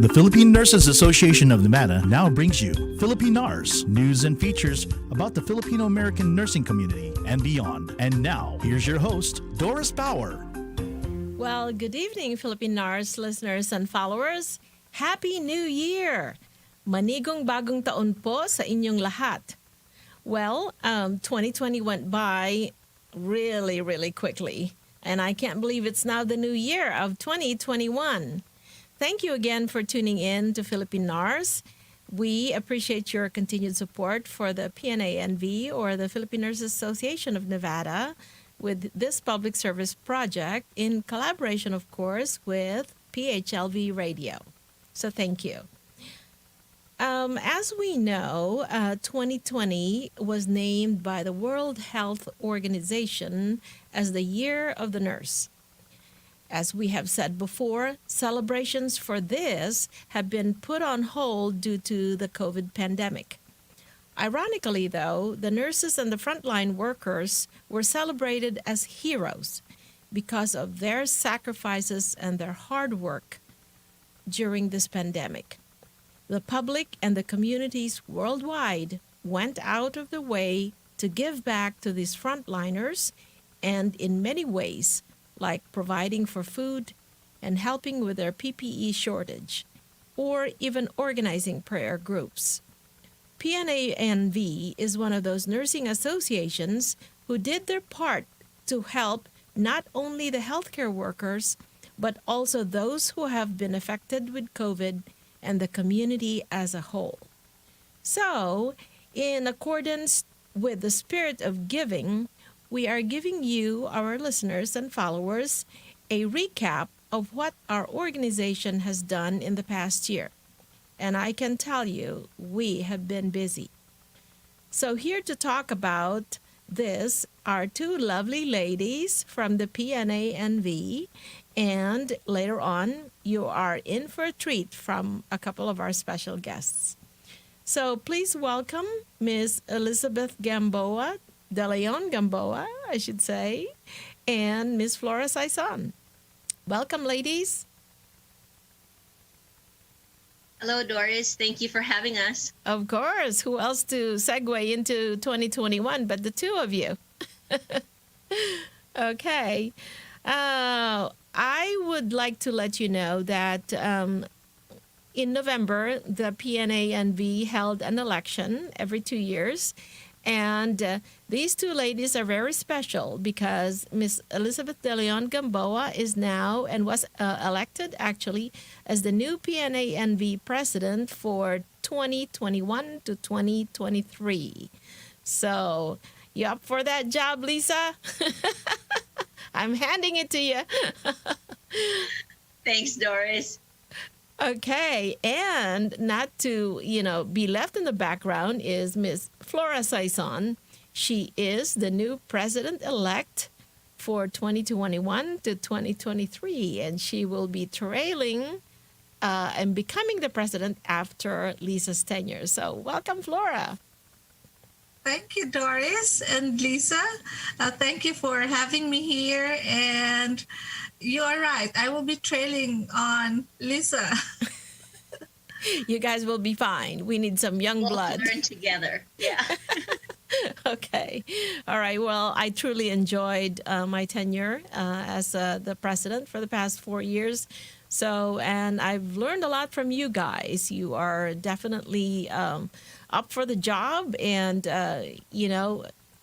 The Philippine Nurses Association of Nevada now brings you Philippine NARS, news and features about the Filipino-American nursing community and beyond. And now, here's your host, Doris Bauer. Well, good evening, Philippine NARS listeners and followers. Happy New Year! Manigong bagong taon po sa inyong lahat. Well, 2020 went by really quickly, and I can't believe it's now the new year of 2021. Thank you again for tuning in to Philippine NARS. We appreciate your continued support for the PNANV, or the Philippine Nurses Association of Nevada, with this public service project in collaboration, of course, with PHLV Radio. So thank you. As we know, 2020 was named by the World Health Organization as the Year of the Nurse. As we have said before, celebrations for this have been put on hold due to the COVID pandemic. Ironically, though, the nurses and the frontline workers were celebrated as heroes because of their sacrifices and their hard work during this pandemic. The public and the communities worldwide went out of their way to give back to these frontliners, and in many ways, like providing for food and helping with their PPE shortage, or even organizing prayer groups. PNANV is one of those nursing associations who did their part to help not only the healthcare workers, but also those who have been affected with COVID and the community as a whole. So, in accordance with the spirit of giving, we are giving you, our listeners and followers, a recap of what our organization has done in the past year. And I can tell you, we have been busy. So here to talk about this are two lovely ladies from the PNANV, and later on, you are in for a treat from a couple of our special guests. So please welcome Ms. Elizabeth Gamboa, De Leon Gamboa, I should say, and Ms. Flora Saison. Welcome, ladies. Hello, Doris. Thank you for having us. Of course. Who else to segue into 2021 but the two of you? Okay. I would like to let you know that in November, the PNANV held an election every 2 years. And these two ladies are very special because Miss Elizabeth De Leon Gamboa is now and was elected actually as the new PNANV president for 2021 to 2023. So, you up for that job, Lisa? I'm handing it to you. Thanks, Doris. Okay, and not to, be left in the background is Miss Flora Saison. She is the new president-elect for 2021 to 2023, and she will be trailing and becoming the president after Lisa's tenure. So welcome, Flora. Thank you, Doris and Lisa. Thank you for having me here. And you are right. I will be trailing on Lisa. You guys will be fine. We need some young blood. We'll learn together. Yeah. Okay. All right. Well, I truly enjoyed my tenure as the president for the past 4 years. So, and I've learned a lot from you guys. You are definitely up for the job, and,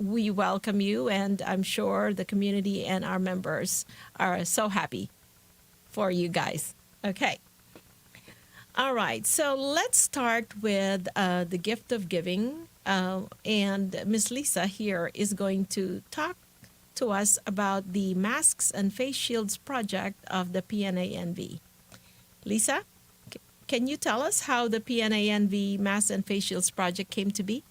we welcome you, and I'm sure the community and our members are so happy for you guys. Okay. All right. So let's start with the gift of giving. And Miss Lisa here is going to talk to us about the Masks and Face Shields project of the PNANV. Lisa, can you tell us how the PNANV Masks and Face Shields project came to be?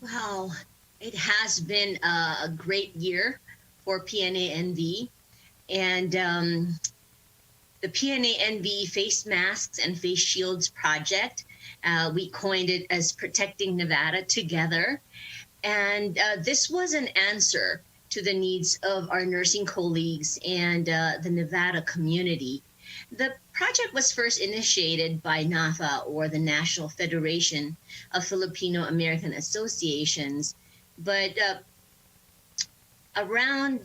Well, it has been a great year for PNANV. And the PNANV Face Masks and Face Shields project, we coined it as Protecting Nevada Together. And this was an answer to the needs of our nursing colleagues and the Nevada community. The project was first initiated by NAFA, or the National Federation of Filipino American Associations, but around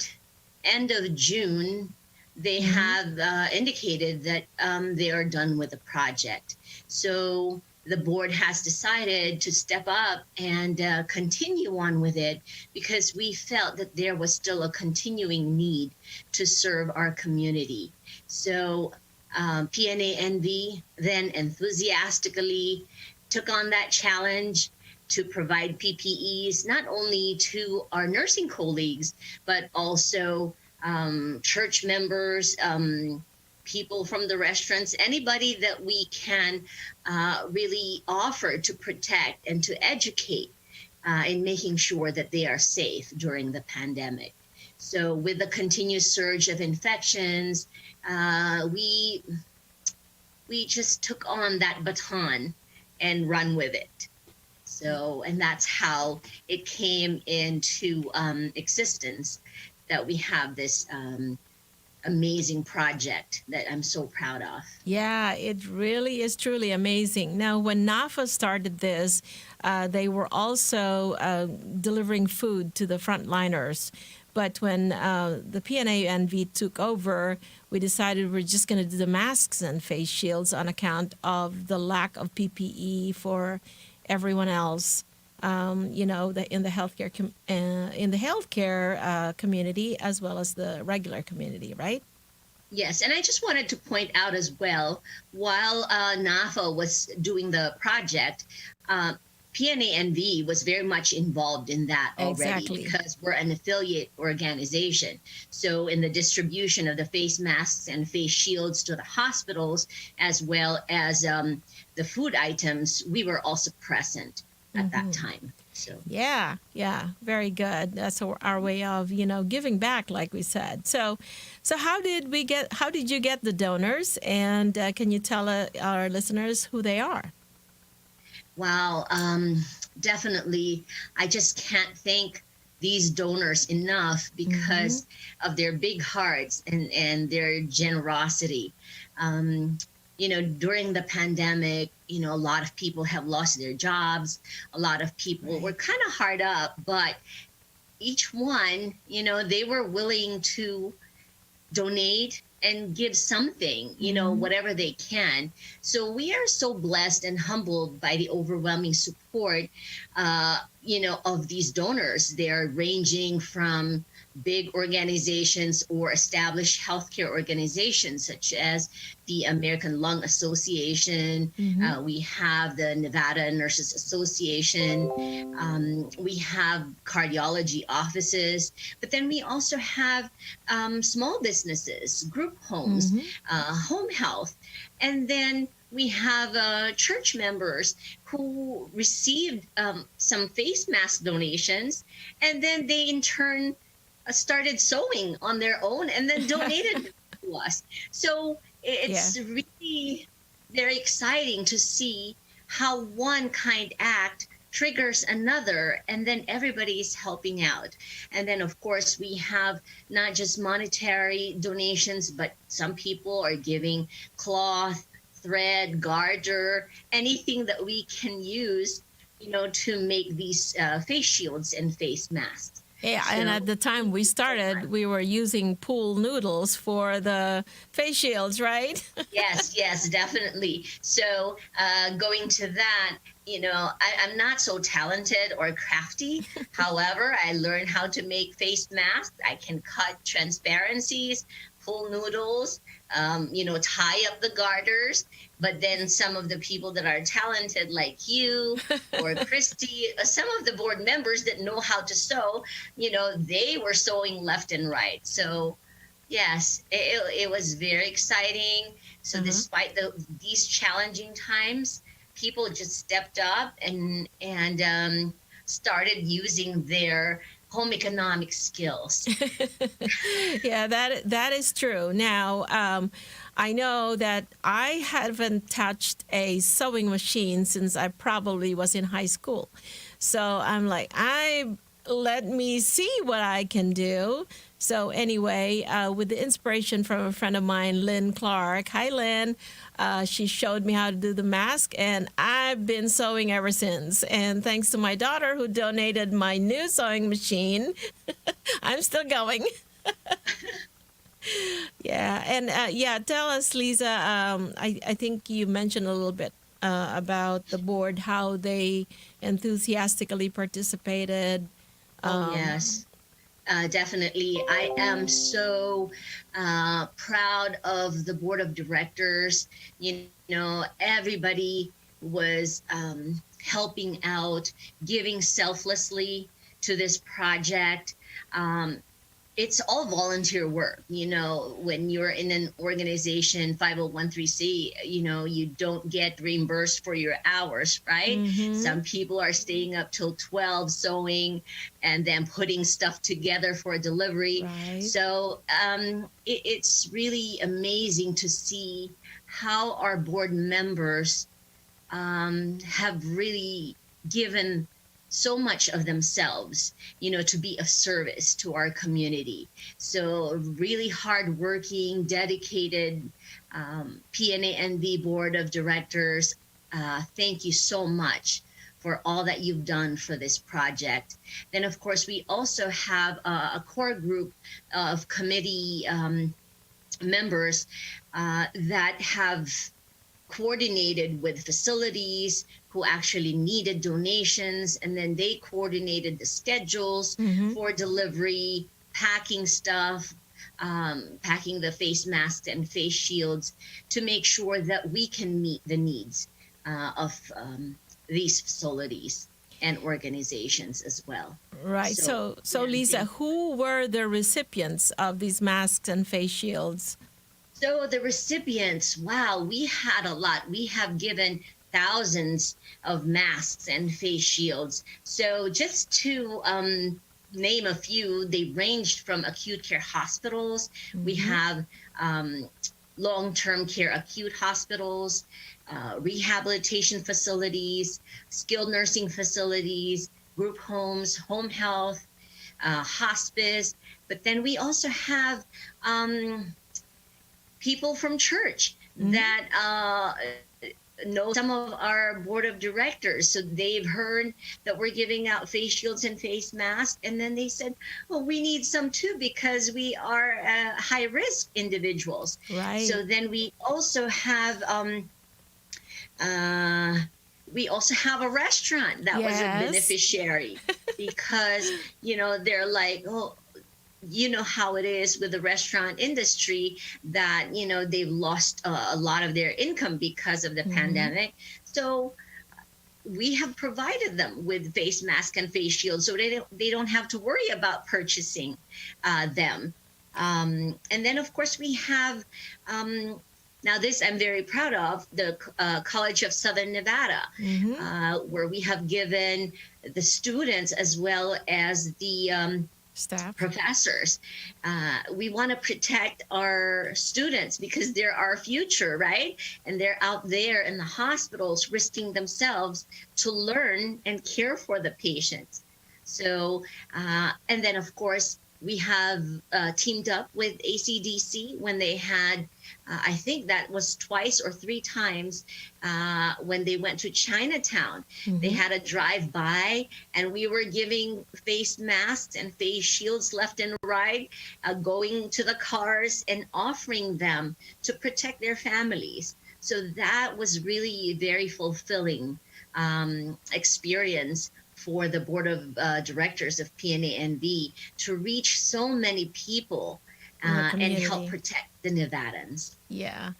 end of June, they have indicated that they are done with the project. So the board has decided to step up and continue on with it, because we felt that there was still a continuing need to serve our community. So PNANV then enthusiastically took on that challenge to provide PPEs, not only to our nursing colleagues, but also church members, people from the restaurants, anybody that we can really offer to protect and to educate in making sure that they are safe during the pandemic. So with the continuous surge of infections, we just took on that baton and run with it. So, and that's how it came into existence, that we have this amazing project that I'm so proud of. Yeah, it really is truly amazing. Now, when NAFA started this, they were also delivering food to the frontliners. But when the PNANV took over, we decided we're just going to do the masks and face shields on account of the lack of PPE for everyone else. In the healthcare community, as well as the regular community, right? Yes, and I just wanted to point out as well, while NAFA was doing the project, PNANV was very much involved in that already, Exactly. because we're an affiliate organization. So in the distribution of the face masks and face shields to the hospitals, as well as the food items, we were also present at that time. So Yeah, very good. That's our way of, giving back, like we said. So how did you get the donors? And can you tell our listeners who they are? wow, definitely, I just can't thank these donors enough because of their big hearts and their generosity. During the pandemic, a lot of people have lost their jobs. A lot of people were kind of hard up, but each one, they were willing to donate and give something, whatever they can. So we are so blessed and humbled by the overwhelming support, of these donors. They're ranging from big organizations or established healthcare organizations, such as the American Lung Association. We have the Nevada Nurses Association. We have cardiology offices, but then we also have small businesses, group homes, home health, and then we have church members who received some face mask donations, and then they in turn started sewing on their own and then donated to us. So it's really very exciting to see how one kind act triggers another, and then everybody's helping out. And then, of course, we have not just monetary donations, but some people are giving cloth, thread, garter, anything that we can use, to make these face shields and face masks. Yeah, and at the time we started, we were using pool noodles for the face shields, right? Yes, definitely. So going to that, I'm not so talented or crafty. However, I learned how to make face masks. I can cut transparencies, pool noodles, tie up the garters. But then some of the people that are talented, like you or Christy, some of the board members that know how to sew, they were sewing left and right. So, yes, it was very exciting. So despite these challenging times, people just stepped up and started using their home economic skills. Yeah, that is true. Now, I know that I haven't touched a sewing machine since I probably was in high school. So I'm like, I let me see what I can do. So anyway, with the inspiration from a friend of mine, Lynn Clark. Hi, Lynn. She showed me how to do the mask, and I've been sewing ever since. And thanks to my daughter who donated my new sewing machine, I'm still going. Yeah, and tell us, Lisa. I think you mentioned a little bit about the board, how they enthusiastically participated. Oh, yes. Definitely. I am so proud of the board of directors. You know, everybody was helping out, giving selflessly to this project. It's all volunteer work. You know, when you're in an organization, 501c, you know, you don't get reimbursed for your hours, right? Some people are staying up till 12 sewing and then putting stuff together for a delivery. Right. So it's really amazing to see how our board members have really given so much of themselves, you know, to be of service to our community. So really hardworking, dedicated PNANV board of directors. Thank you so much for all that you've done for this project. Then, of course, we also have a core group of committee members that have coordinated with facilities who actually needed donations, and then they coordinated the schedules for delivery, packing stuff, packing the face masks and face shields to make sure that we can meet the needs of these facilities and organizations as well. Right. So Lisa, who were the recipients of these masks and face shields? So the recipients, wow, we had a lot. We have given thousands of masks and face shields. So just to name a few, they ranged from acute care hospitals. We have long-term care acute hospitals, rehabilitation facilities, skilled nursing facilities, group homes, home health, hospice. But then we also have people from church that know some of our board of directors. So they've heard that we're giving out face shields and face masks. And then they said, well, we need some too, because we are high risk individuals. Right. So then we also have a restaurant that was a beneficiary because, you know, they're like, oh, you know how it is with the restaurant industry that, you know, they've lost a lot of their income because of the pandemic. So we have provided them with face masks and face shields so they don't have to worry about purchasing them. And then, of course, we have, now this I'm very proud of, the College of Southern Nevada, where we have given the students as well as the staff, professors. We want to protect our students because they're our future, right? And they're out there in the hospitals risking themselves to learn and care for the patients. So, and then of course, we have teamed up with ACDC when they had, I think that was twice or three times when they went to Chinatown. They had a drive-by, and we were giving face masks and face shields left and right, going to the cars and offering them to protect their families. So that was really a very fulfilling experience for the board of directors of PNANV to reach so many people and help protect the Nevadans. Yeah.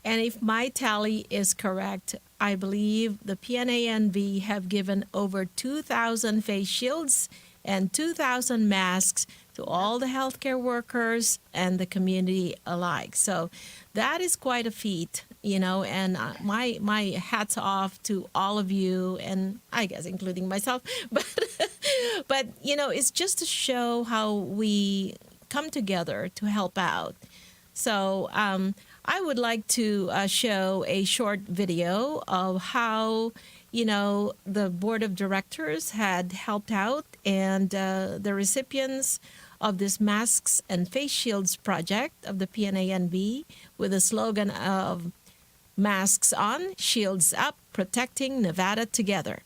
And if my tally is correct, I believe the PNANV have given over 2,000 face shields and 2,000 masks to all the healthcare workers and the community alike. So that is quite a feat, you know, and my hats off to all of you, and I guess including myself. But you know, it's just to show how we come together to help out. So I would like to show a short video of how the board of directors had helped out, and the recipients of this Masks and Face Shields project of the PNANV with the slogan of Masks On, Shields Up, Protecting Nevada Together.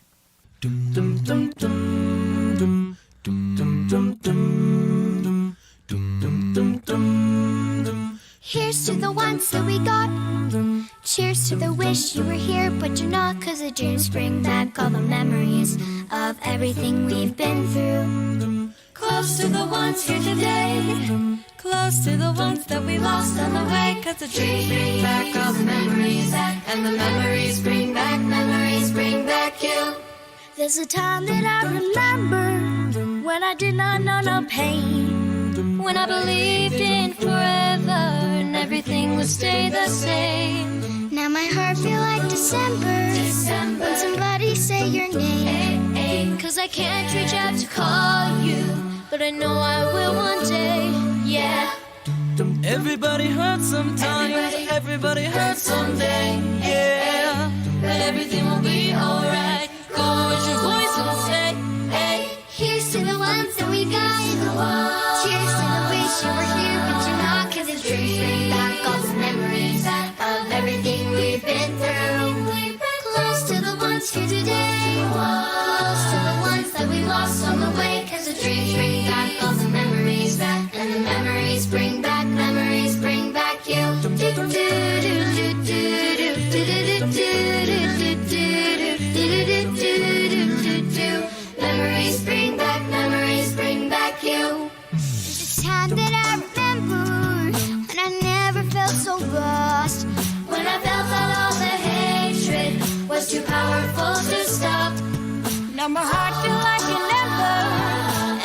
Here's to the ones that we got. Cheers to the wish you were here, but you're not. 'Cause the dreams bring back all the memories of everything we've been through. Close to the ones here today. Close to the ones that we lost on the way. 'Cause the dreams bring back all the memories. And the memories bring back you. There's a time that I remember when I did not know no pain. When I believed in forever and everything would stay the same. Now my heart feel like December when somebody say your name. 'Cause I can't reach out to call you, but I know I will one day, yeah. Everybody hurts sometimes, everybody hurts someday, yeah. But everything will be alright. Go as your voice will say, hey. Here's to the ones that we got. Cheers to the wish you were here, but you're not. 'Cause the dreams bring back all the memories of everything we've been through. Close to the ones here today. Close to the ones that we lost on the way. 'Cause the dreams bring back all the memories. And the memories bring back you. Memories bring back you. There's a time that I remember when I never felt so lost. When I felt that all the hatred was too powerful to stop. Now my heart feels like an ember,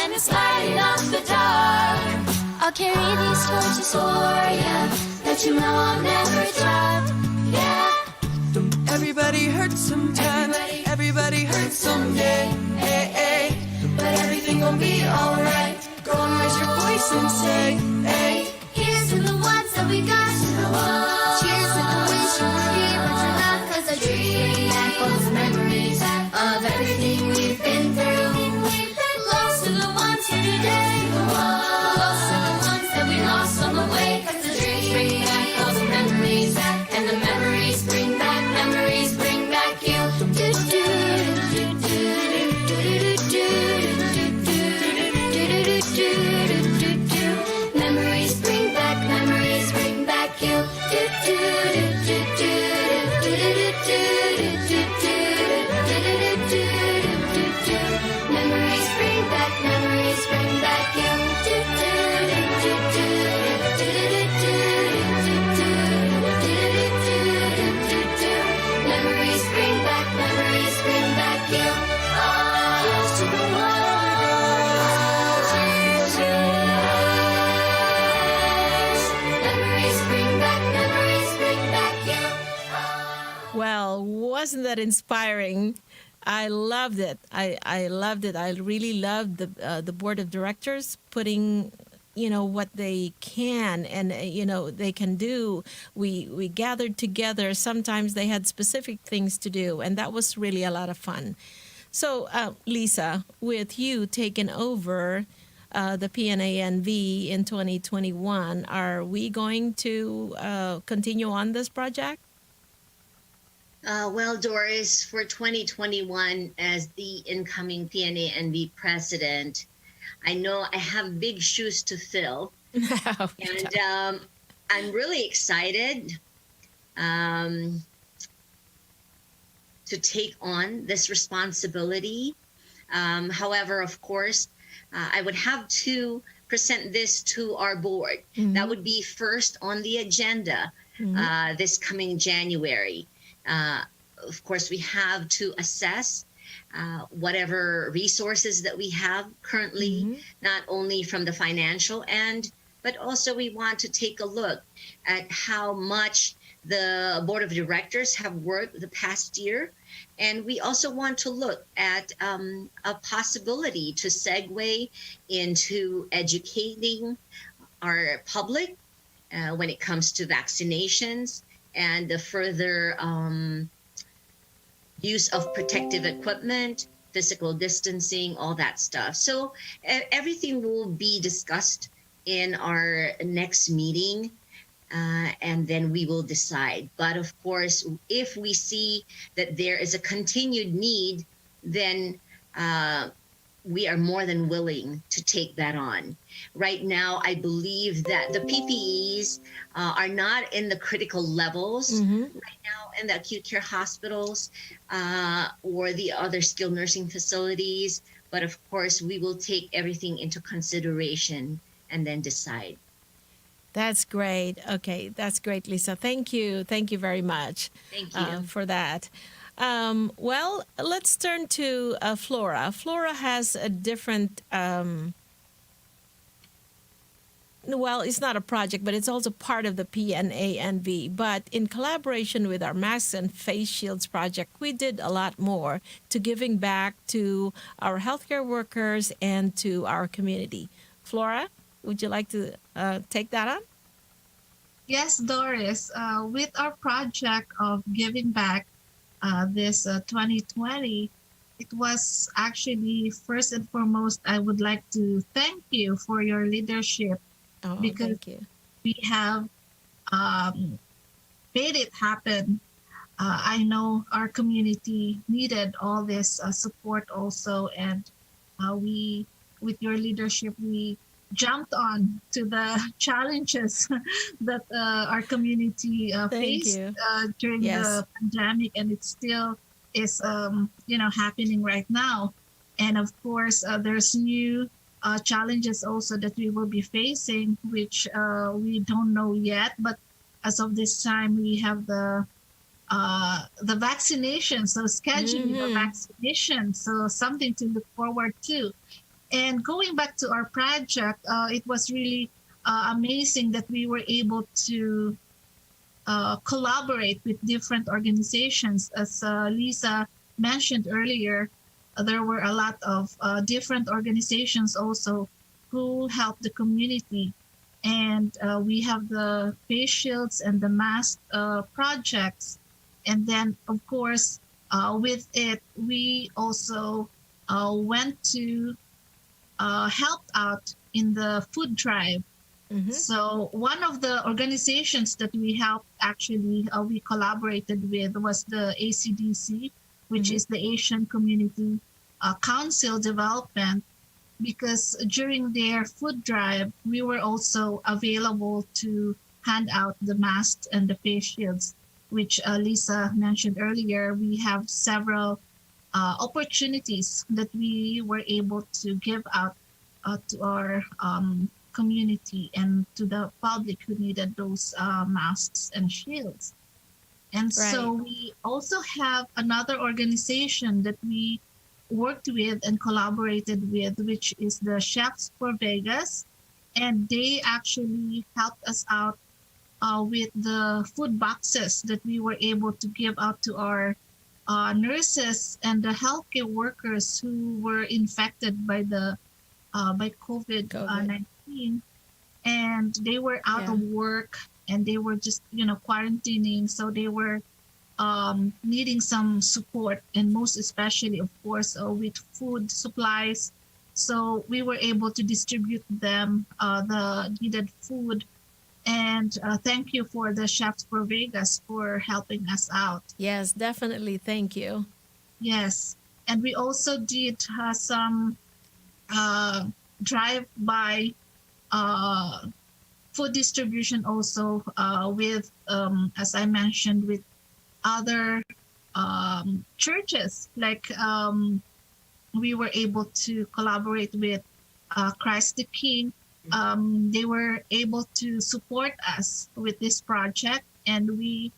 and it's lighting up the dark. I'll carry these torches for you, That you know I'll never drop, yeah. Everybody hurts sometimes, everybody hurts someday, hey, hey. But everything will be alright. Go and raise your voice and say, hey. Here's to the ones that we got. Cheers to the wish you were here, but you're not. 'Cause the dream back all those memories of everything we've been through. Close to the ones here today. Close to the ones that we lost on the way. 'Cause the dreams bring back all the memories. And the memories bring back you. Memories bring back you. Memories bring back you. Memories bring back you. Here's to the ones. Memories bring back you. Well, wasn't that inspiring? I loved it. I loved it. I really loved the board of directors putting, what they can and, they can do. We gathered together. Sometimes they had specific things to do, and that was really a lot of fun. So, Lisa, with you taking over the PNANV in 2021, are we going to continue on this project? Well, Doris, for 2021, as the incoming PNANV president, I know I have big shoes to fill. And I'm really excited to take on this responsibility. However, of course, I would have to present this to our board. Mm-hmm. That would be first on the agenda this coming January. Of course, we have to assess whatever resources that we have currently, not only from the financial end, but also we want to take a look at how much the board of directors have worked the past year. And we also want to look at a possibility to segue into educating our public when it comes to vaccinations and the further use of protective equipment, physical distancing, all that stuff. So everything will be discussed in our next meeting, and then we will decide. But of course, if we see that there is a continued need, then we are more than willing to take that on. Right now, I believe that the PPEs are not in the critical levels right now in the acute care hospitals or the other skilled nursing facilities. But of course, we will take everything into consideration and then decide. That's great. Okay, that's great, Lisa. Thank you. Thank you very much Thank you. for that. Well, let's turn to Flora. Flora has a different, well, it's not a project, but it's also part of the PNANV. But in collaboration with our Masks and Face Shields project, we did a lot more to giving back to our healthcare workers and to our community. Flora, would you like to take that on? Yes, Doris. With our project of giving back this 2020, it was actually first and foremost, I would like to thank you for your leadership Oh, because thank you. we have made it happen. I know our community needed all this support also, and we, with your leadership, we jumped on to the challenges that our community Thank faced you. during Yes. the pandemic, and it still is, happening right now. And of course, there's new challenges also that we will be facing, which we don't know yet. But as of this time, we have the vaccination, so scheduling the vaccination, so something to look forward to. And going back to our project, it was really amazing that we were able to collaborate with different organizations. As Lisa mentioned earlier, there were a lot of different organizations also who helped the community. And we have the face shields and the mask projects. And then, of course, with it, we also went to helped out in the food drive. So one of the organizations that we helped, actually we collaborated with, was the ACDC, which is the Asian Community Council Development, because during their food drive, we were also available to hand out the masks and the face shields, which Lisa mentioned earlier. We have several opportunities that we were able to give out to our community and to the public who needed those masks and shields. And so we also have another organization that we worked with and collaborated with, which is the Chefs for Vegas. And they actually helped us out with the food boxes that we were able to give out to our nurses and the healthcare workers who were infected by the by COVID-19, and they were out of work and they were just quarantining, so they were needing some support, and most especially, of course, with food supplies. So we were able to distribute them the needed food. And thank you for the Chefs for Vegas for helping us out. Yes, definitely. Thank you. Yes. And we also did some drive-by food distribution also with, as I mentioned, with other churches. Like we were able to collaborate with Christ the King. They were able to support us with this project, and we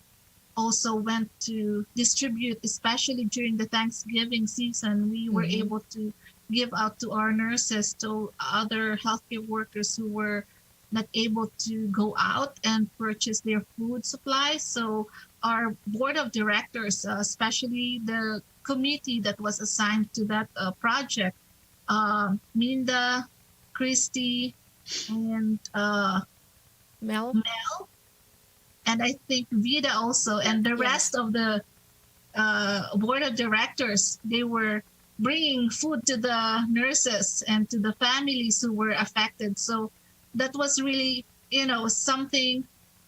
also went to distribute, especially during the Thanksgiving season. We were able to give out to our nurses, to other healthcare workers who were not able to go out and purchase their food supplies. So our board of directors, especially the committee that was assigned to that project, Minda, Christy, and Mel? and I think Vida also, and the rest of the board of directors, they were bringing food to the nurses and to the families who were affected. So that was really, something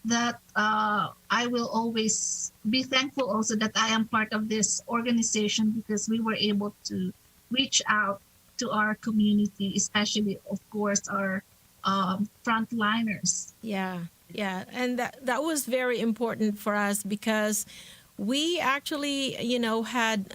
that I will always be thankful also that I am part of this organization, because we were able to reach out to our community, especially, of course, our frontliners. Yeah, yeah, and that was very important for us because we actually, had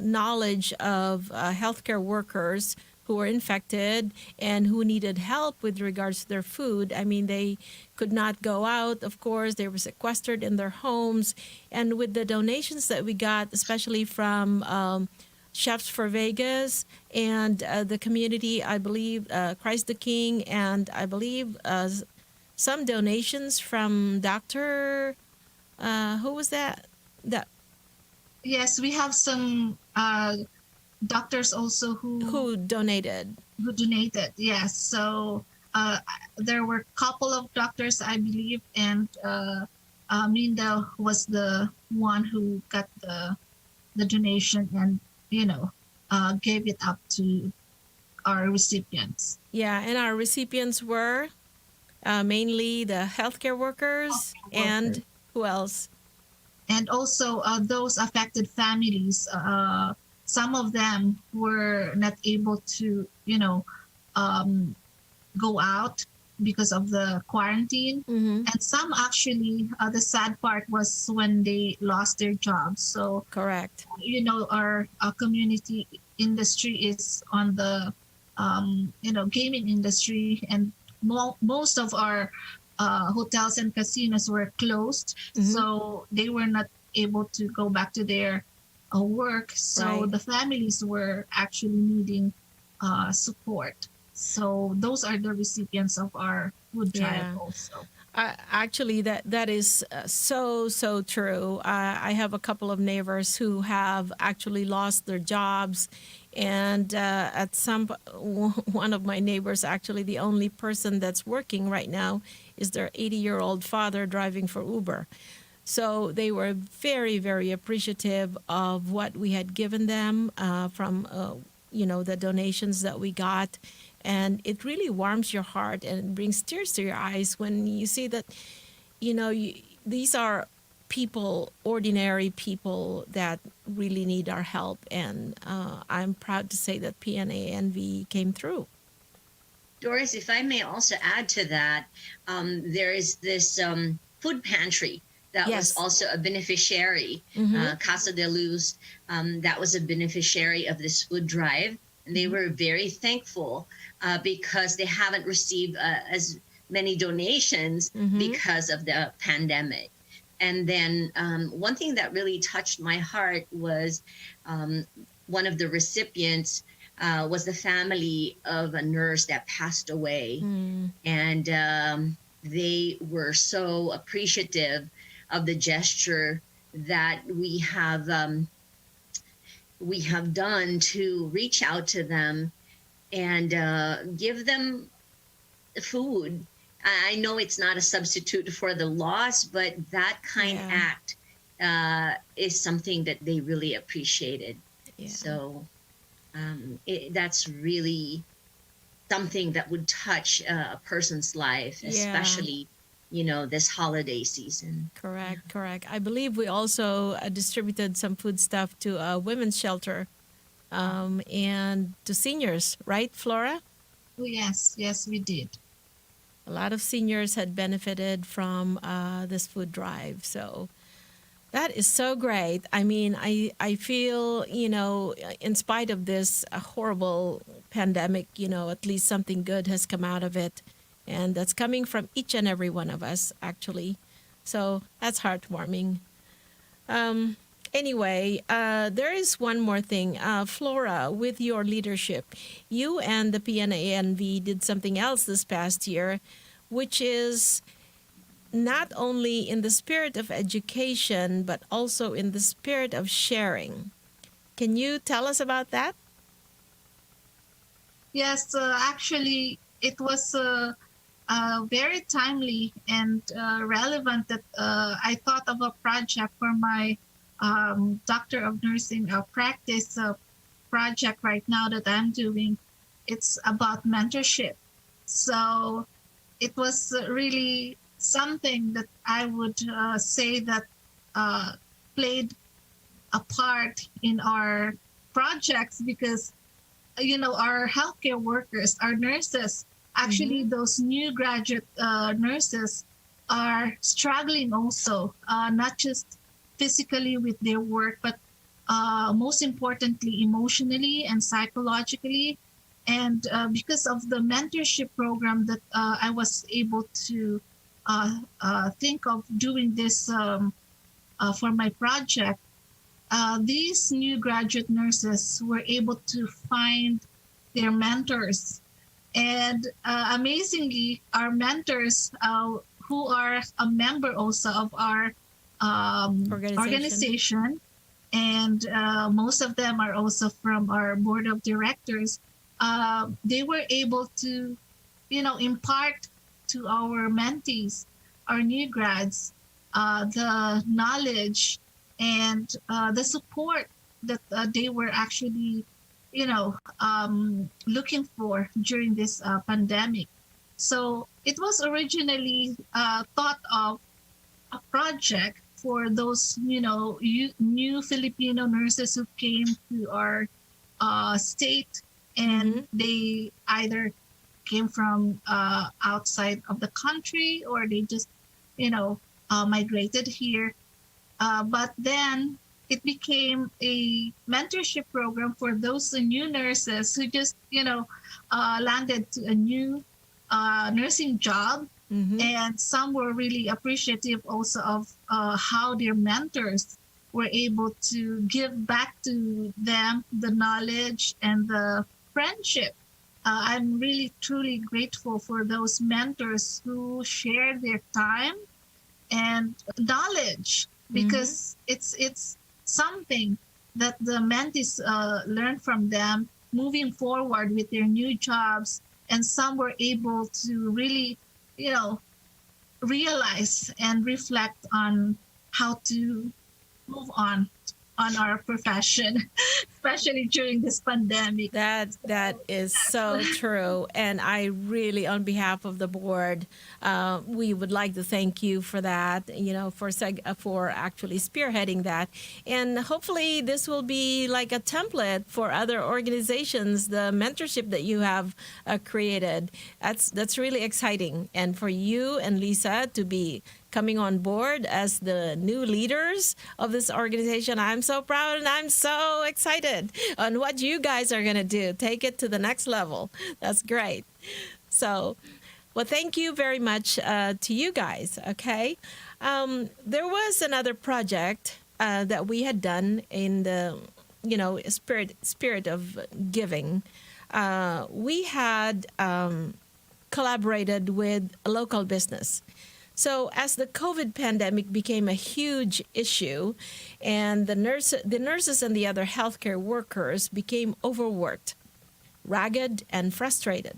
knowledge of healthcare workers who were infected and who needed help with regards to their food. I mean, they could not go out. Of course, they were sequestered in their homes, and with the donations that we got, especially from Chefs for Vegas and the community, I believe, Christ the King, and I believe some donations from Dr. Who was that? That Yes, we have some doctors also who donated. who donated. Yes, so there were a couple of doctors, I believe, and Mindel was the one who got the donation and gave it up to our recipients. Yeah, and our recipients were mainly the healthcare workers and who else? And also those affected families. Some of them were not able to, go out because of the quarantine. Mm-hmm. And some actually, the sad part was when they lost their jobs. So, Correct. our community industry is on the, gaming industry, and most of our hotels and casinos were closed. Mhm. So they were not able to go back to their work. So Right. the families were actually needing support. So those are the recipients of our food drive Yeah. also. Actually, that is so true. I have a couple of neighbors who have actually lost their jobs, and one of my neighbors, actually the only person that's working right now, is their 80-year-old father driving for Uber. So they were very, very appreciative of what we had given them from the donations that we got. And it really warms your heart and brings tears to your eyes when you see that, these are people, ordinary people that really need our help. And I'm proud to say that PNANV came through. Doris, if I may also add to that, there is this food pantry that Yes. was also a beneficiary, Mhm. Casa de Luz, that was a beneficiary of this food drive. And they were very thankful because they haven't received as many donations Mhm. because of the pandemic. And then one thing that really touched my heart was one of the recipients was the family of a nurse that passed away. Mm. And they were so appreciative of the gesture that we have done to reach out to them and give them food. I know it's not a substitute for the loss, but that kind Yeah. act is something that they really appreciated. Yeah. So that's really something that would touch a person's life, Yeah. especially, this holiday season. Correct. I believe we also distributed some food stuff to a women's shelter and to seniors, right, Flora? Oh, yes, we did. A lot of seniors had benefited from this food drive. So that is so great. I mean, I feel, in spite of this horrible pandemic, at least something good has come out of it. And that's coming from each and every one of us, actually. So that's heartwarming. Anyway, there is one more thing. Flora, with your leadership, you and the PNANV did something else this past year, which is not only in the spirit of education, but also in the spirit of sharing. Can you tell us about that? Yes, actually, it was very timely and relevant that I thought of a project for my Doctor of Nursing practice project right now that I'm doing. It's about mentorship. So it was really something that I would say that played a part in our projects because our healthcare workers, our nurses, actually those new graduate nurses are struggling also, not just physically with their work, but most importantly, emotionally and psychologically. And because of the mentorship program that I was able to think of doing this for my project, these new graduate nurses were able to find their mentors. And amazingly, our mentors, who are a member also of our organization, and most of them are also from our board of directors, they were able to, impart to our mentees, our new grads, the knowledge and the support that they were actually, looking for during this pandemic. So it was originally thought of a project for those, new Filipino nurses who came to our state, and they either came from outside of the country or they just, migrated here. But then it became a mentorship program for those new nurses who just, landed to a new nursing job. And some were really appreciative also of how their mentors were able to give back to them the knowledge and the friendship. I'm really truly grateful for those mentors who shared their time and knowledge, because it's something that the mentees learn from them moving forward with their new jobs. And some were able to really, realize and reflect on how to move on our profession, especially during this pandemic. That is so true. And I really, on behalf of the board, we would like to thank you for that, for actually spearheading that. And hopefully this will be like a template for other organizations, the mentorship that you have created. That's really exciting. And for you and Lisa to be coming on board as the new leaders of this organization, I'm so proud and I'm so excited on what you guys are going to do. Take it to the next level. That's great. So, well, thank you very much to you guys. Okay. There was another project that we had done in the, spirit of giving. We had collaborated with a local business. So as the COVID pandemic became a huge issue and the nurses and the other healthcare workers became overworked, ragged, and frustrated,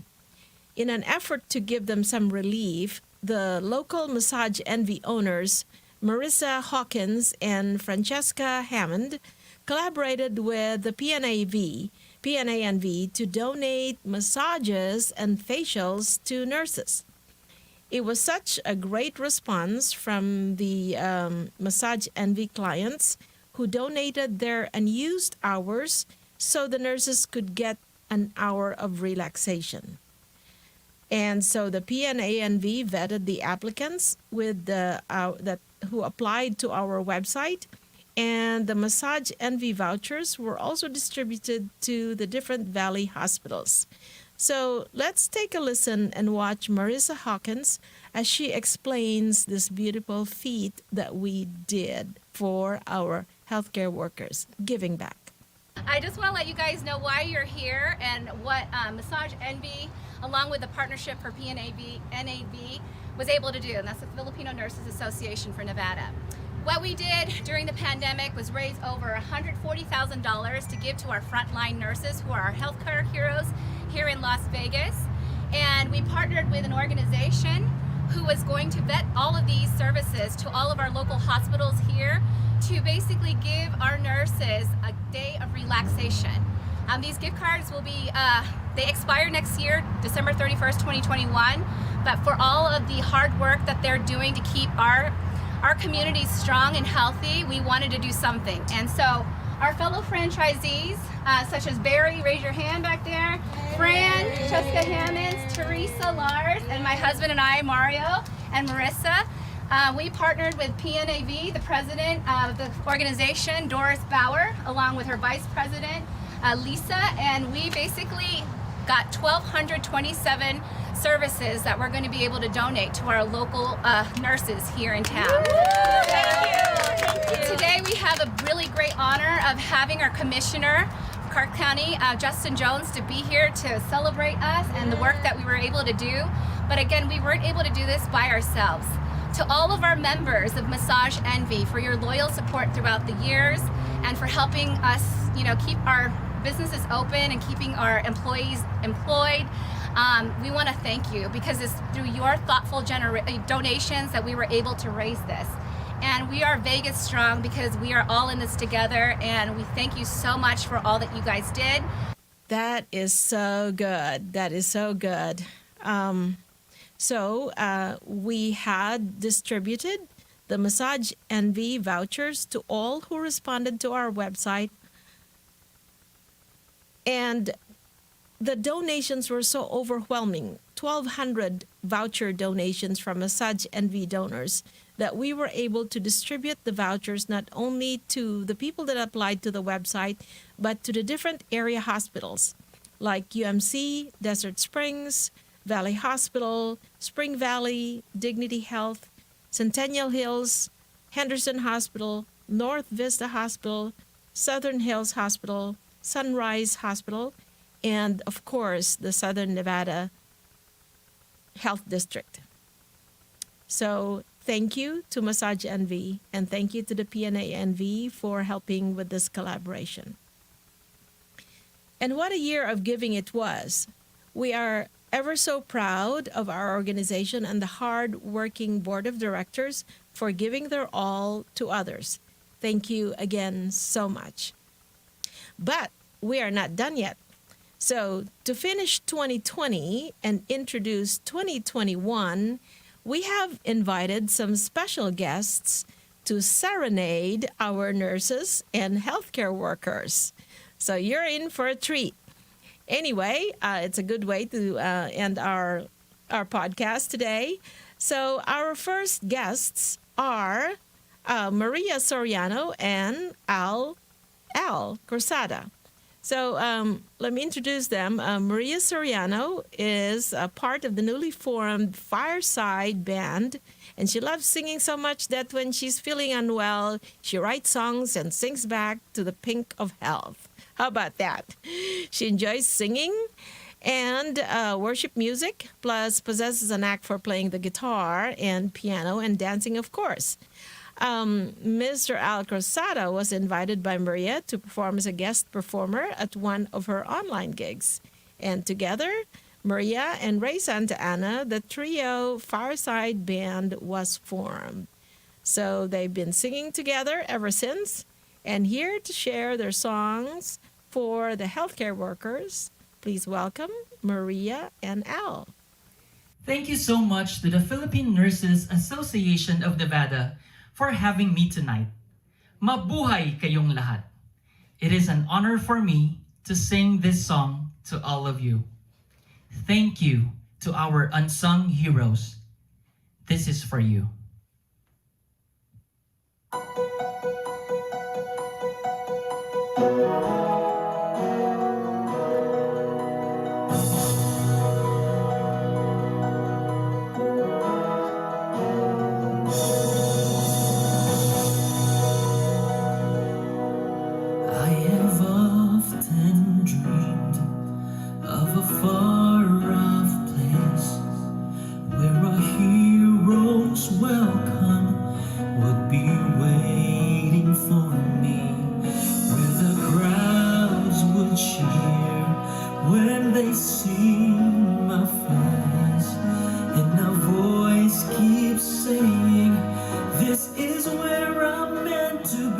in an effort to give them some relief, the local Massage Envy owners, Marissa Hawkins and Francesca Hammond, collaborated with the PNANV to donate massages and facials to nurses. It was such a great response from the Massage Envy clients who donated their unused hours so the nurses could get an hour of relaxation. And so the PNANV vetted the applicants with who applied to our website, and the Massage Envy vouchers were also distributed to the different Valley hospitals. So let's take a listen and watch Marissa Hawkins as she explains this beautiful feat that we did for our healthcare workers, giving back. I just want to let you guys know why you're here and what Massage Envy, along with the partnership for PNANV, was able to do, and that's the Filipino Nurses Association for Nevada. What we did during the pandemic was raise over $140,000 to give to our frontline nurses who are our healthcare heroes here in Las Vegas. And we partnered with an organization who was going to vet all of these services to all of our local hospitals here to basically give our nurses a day of relaxation. These gift cards will be, they expire next year, December 31st, 2021. But for all of the hard work that they're doing to keep our communities strong and healthy, we wanted to do something. And so our fellow franchisees, such as Barry, raise your hand back there, Fran, Jessica Hammonds, Teresa, Lars, and my husband and I, Mario and Marissa, we partnered with PNAV, the president of the organization, Doris Bauer, along with her vice president, Lisa, and we basically got 1,227 services that we're going to be able to donate to our local nurses here in town. Thank you. Today we have a really great honor of having our commissioner, Clark County, Justin Jones, to be here to celebrate us and the work that we were able to do. But again, we weren't able to do this by ourselves. To all of our members of Massage Envy for your loyal support throughout the years and for helping us, keep our businesses open and keeping our employees employed. We want to thank you because it's through your thoughtful donations that we were able to raise this. And we are Vegas strong because we are all in this together, and we thank you so much for all that you guys did. That is so good. That is so good. We had distributed the Massage Envy vouchers to all who responded to our website. And the donations were so overwhelming, 1,200 voucher donations from Massage Envy donors, that we were able to distribute the vouchers not only to the people that applied to the website, but to the different area hospitals like UMC, Desert Springs, Valley Hospital, Spring Valley, Dignity Health, Centennial Hills, Henderson Hospital, North Vista Hospital, Southern Hills Hospital, Sunrise Hospital, and of course the Southern Nevada Health District. So thank you to Massage Envy, and thank you to the PNANV for helping with this collaboration. And what a year of giving it was. We are ever so proud of our organization and the hard-working board of directors for giving their all to others. Thank you again so much. But we are not done yet. So to finish 2020 and introduce 2021, we have invited some special guests to serenade our nurses and healthcare workers. So you're in for a treat. Anyway, it's a good way to end our podcast today. So our first guests are Maria Soriano and Al Corsada. So let me introduce them. Maria Soriano is a part of the newly formed Fireside Band, and she loves singing so much that when she's feeling unwell, she writes songs and sings back to the pink of health. How about that? She enjoys singing and worship music, plus possesses a knack for playing the guitar and piano and dancing, of course. Mr. Al Corsada was invited by Maria to perform as a guest performer at one of her online gigs. And together, Maria and Ray Santa Ana, the trio Fireside Band was formed. So they've been singing together ever since, and here to share their songs for the healthcare workers, please welcome Maria and Al. Thank you so much to the Philippine Nurses Association of Nevada for having me tonight. Mabuhay kayong lahat. It is an honor for me to sing this song to all of you. Thank you to our unsung heroes. This is for you. This is where I'm meant to be.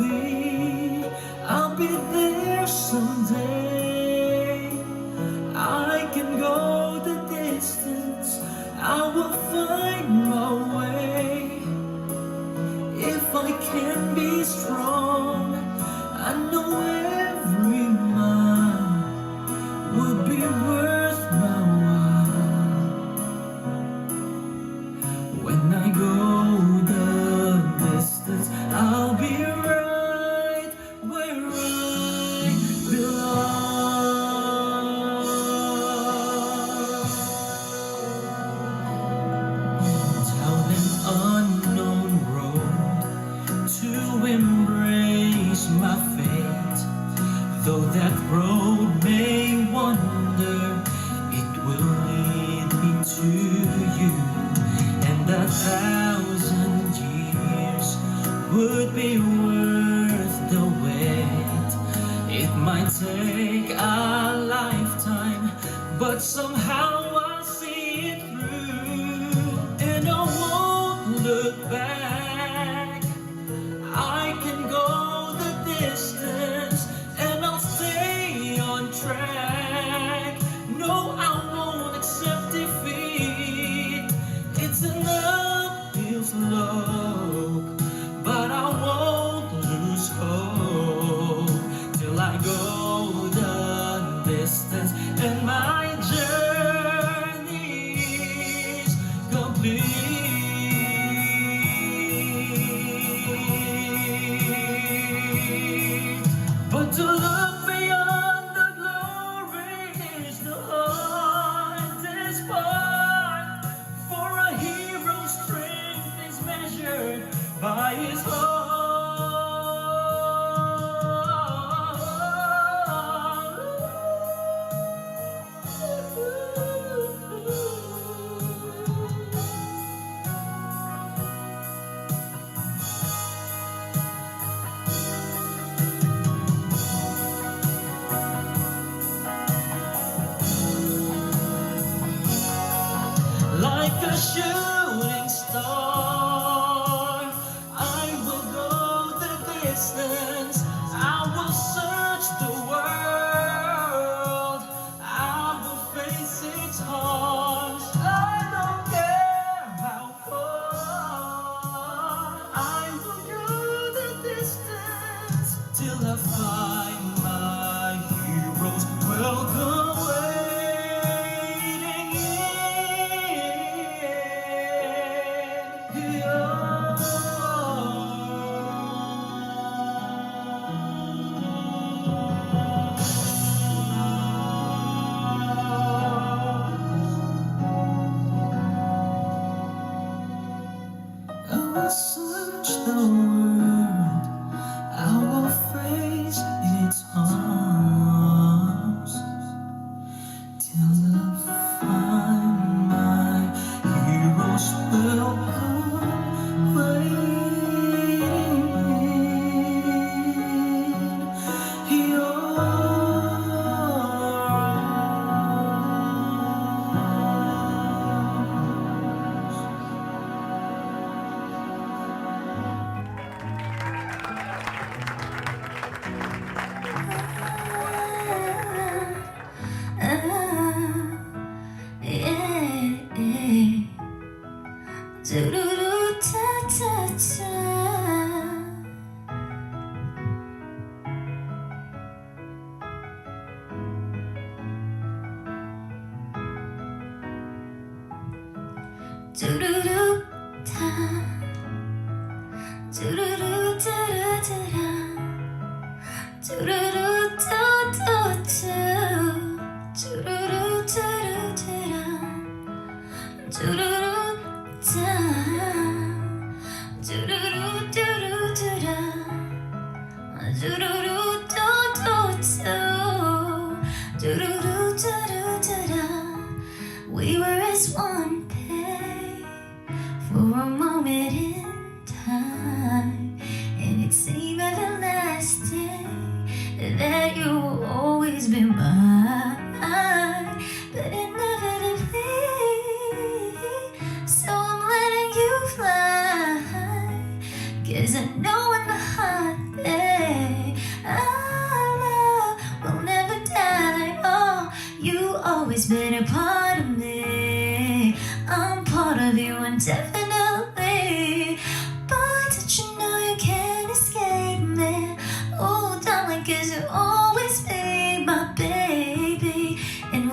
be worth my while. When I go the distance, I'll be right where I belong. Down an unknown road to embrace my fate. Though that road may wander, it will lead me to you. And 1,000 years would be worth the wait. It might take a lifetime, but somehow I'll see it through. And I won't look back. I can go the distance, and I'll stay on track. No, I won't accept defeat. It's an uphill slope, but I won't lose hope till I go the distance and my journey's complete. But to look beyond the glory is the hardest part. For a hero's strength is measured by his heart. Like a shooting star, I will go the distance. I will search the world. I will face its harms. I don't care how far. I will go the distance till I find my heroes welcome waiting in your I will search the world. I will face its harms till I find my heroes welcome waiting in your We were as one pain for a moment in time, and it seemed everlasting that you will always be mine. But inevitably, so I'm letting you fly, 'cause I know in my heart that our love will never die. Oh, you always been a part of me. I'm part of you indefinitely. But did you know you can't escape me? Oh, darling, 'cause you always be my baby. And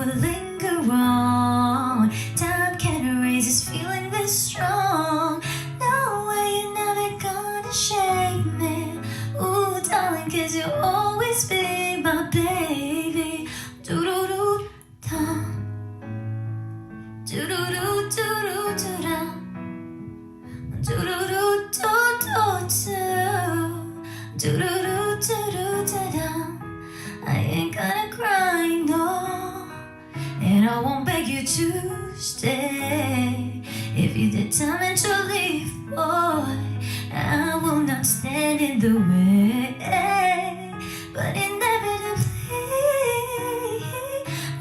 lead the way, but inevitably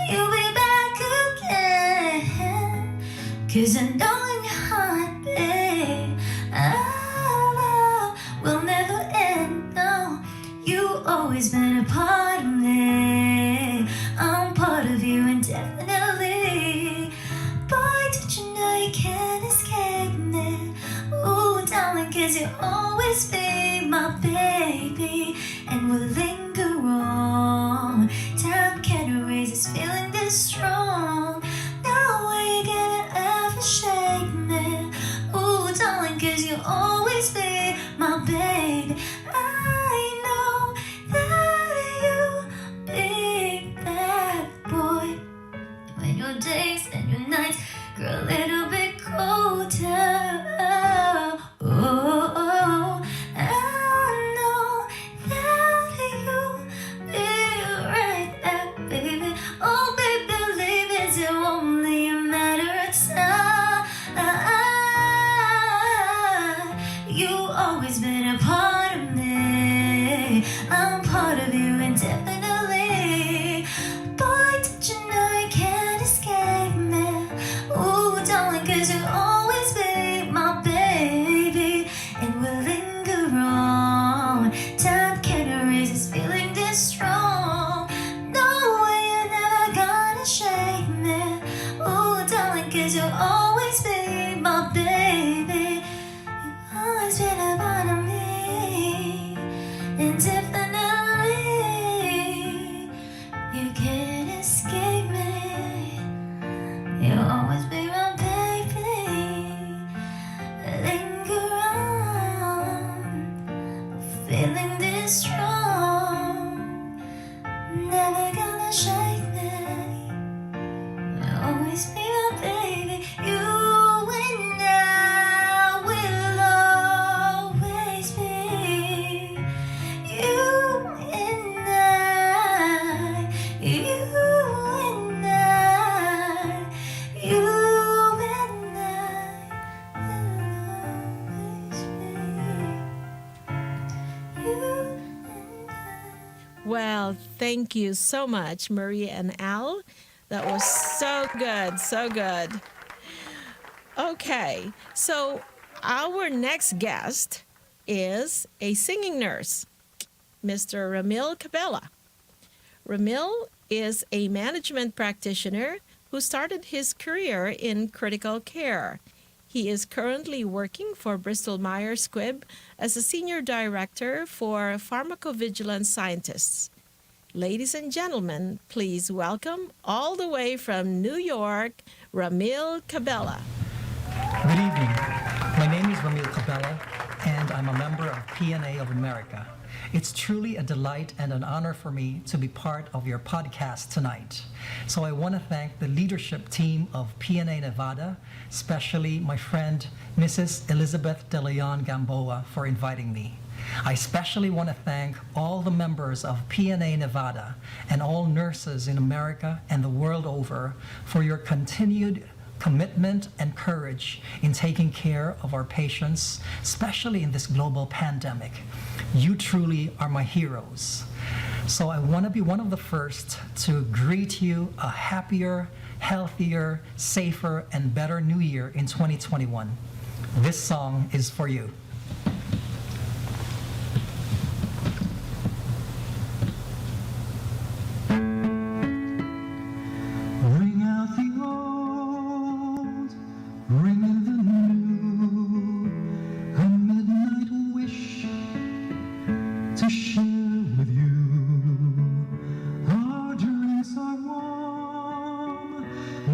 you'll be back again. 'Cause I know in your heart, babe, our love will never end. No, you've always been a part of me. I'm part of you indefinitely. Boy, did you know you can't escape me? Ooh, darling, 'cause you'll always be my baby, and we'll linger on. Time can't erase this feeling this strong. No way you're gonna ever shake me. Ooh, darling, 'cause you'll always be my baby. I know that you'll be that boy when your days and your nights grow a little bit colder. Oh, I know that you'll be right back, baby. Oh, baby, believe it's only a matter of time. You've always been a part of me. I'm part of you indefinitely. Boy, did you know you can't escape me? Ooh, darling, 'cause you'll always be my baby, and we'll linger on. Time can't erase this feeling this strong. No way you're never gonna shake me. Ooh, darling, 'cause you'll always be my baby. You've always been a part of me, indefinitely. You can't escape me. You'll always be my baby. Linger on, feeling this strong. Never gonna shake me. You'll always be my baby. You and I will always be. You and I, you and I, you and I will always be. You and I. Well, thank you so much, Maria and Al. That was so good, so good. Okay, so our next guest is a singing nurse, Mr. Ramil Cabela. Ramil is a management practitioner who started his career in critical care. He is currently working for Bristol Myers Squibb as a senior director for pharmacovigilance scientists. Ladies and gentlemen, please welcome all the way from New York, Ramil Cabela. Good evening. My name is Ramil Cabela, and I'm a member of PNA of America. It's truly a delight and an honor for me to be part of your podcast tonight. So I want to thank the leadership team of PNA Nevada, especially my friend Mrs. Elizabeth De Leon Gamboa, for inviting me. I especially want to thank all the members of PNA Nevada and all nurses in America and the world over for your continued commitment and courage in taking care of our patients, especially in this global pandemic. You truly are my heroes. So I want to be one of the first to greet you a happier, healthier, safer, and better new year in 2021. This song is for you. Ring out the old, ring in the new, a midnight wish to share with you. Our drinks are warm,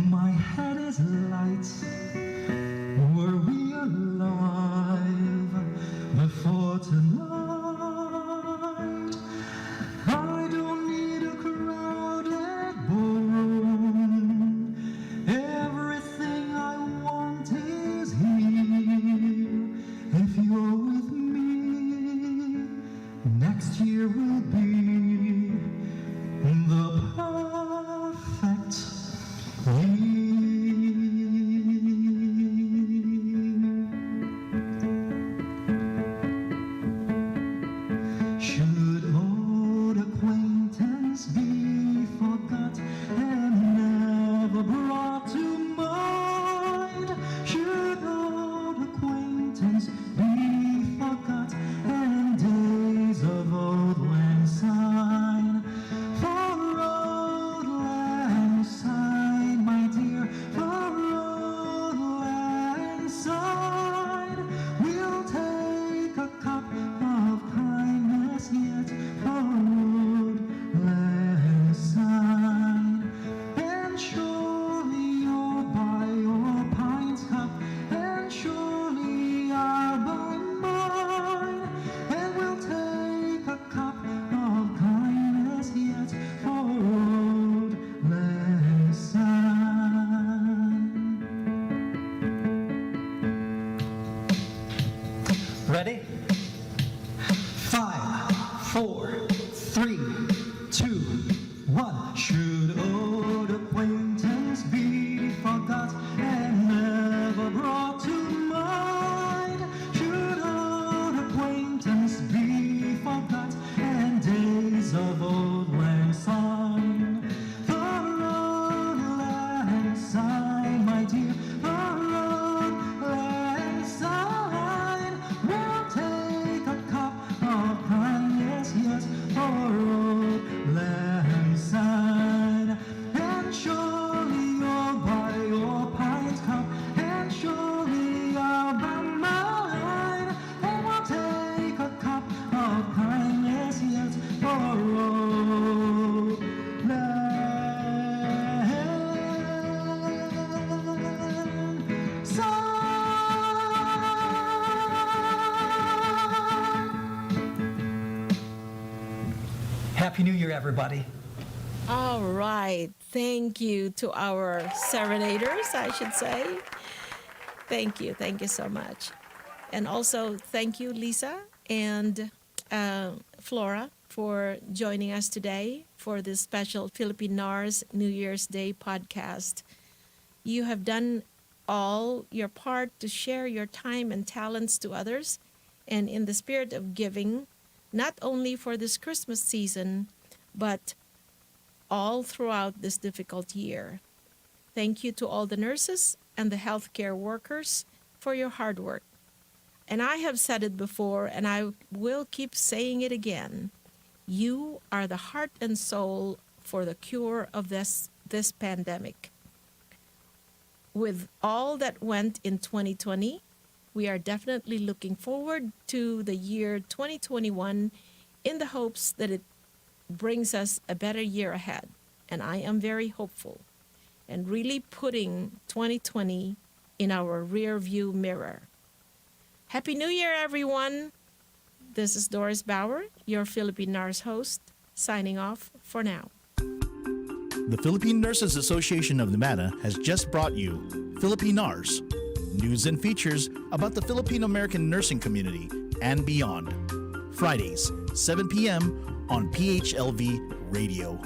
my head is light. Were we alive before tonight? I don't need a crowded ballroom. Everything I want is here. If you're with me, next year will be the perfect year. Happy New Year, everybody. All right. Thank you to our serenaders, I should say. Thank you. Thank you so much. And also, thank you, Lisa and Flora, for joining us today for this special Philippine NARS New Year's Day podcast. You have done all your part to share your time and talents to others, and in the spirit of giving, not only for this Christmas season, but all throughout this difficult year. Thank you to all the nurses and the healthcare workers for your hard work. And I have said it before, and I will keep saying it again. You are the heart and soul for the cure of this pandemic. With all that went in 2020, we are definitely looking forward to the year 2021 in the hopes that it brings us a better year ahead. And I am very hopeful and really putting 2020 in our rear view mirror. Happy New Year, everyone. This is Doris Bauer, your Philippine NARS host, signing off for now. The Philippine Nurses Association of Nevada has just brought you Philippine NARS, news and features about the Filipino American nursing community and beyond. Fridays, 7 p.m. on PHLV Radio.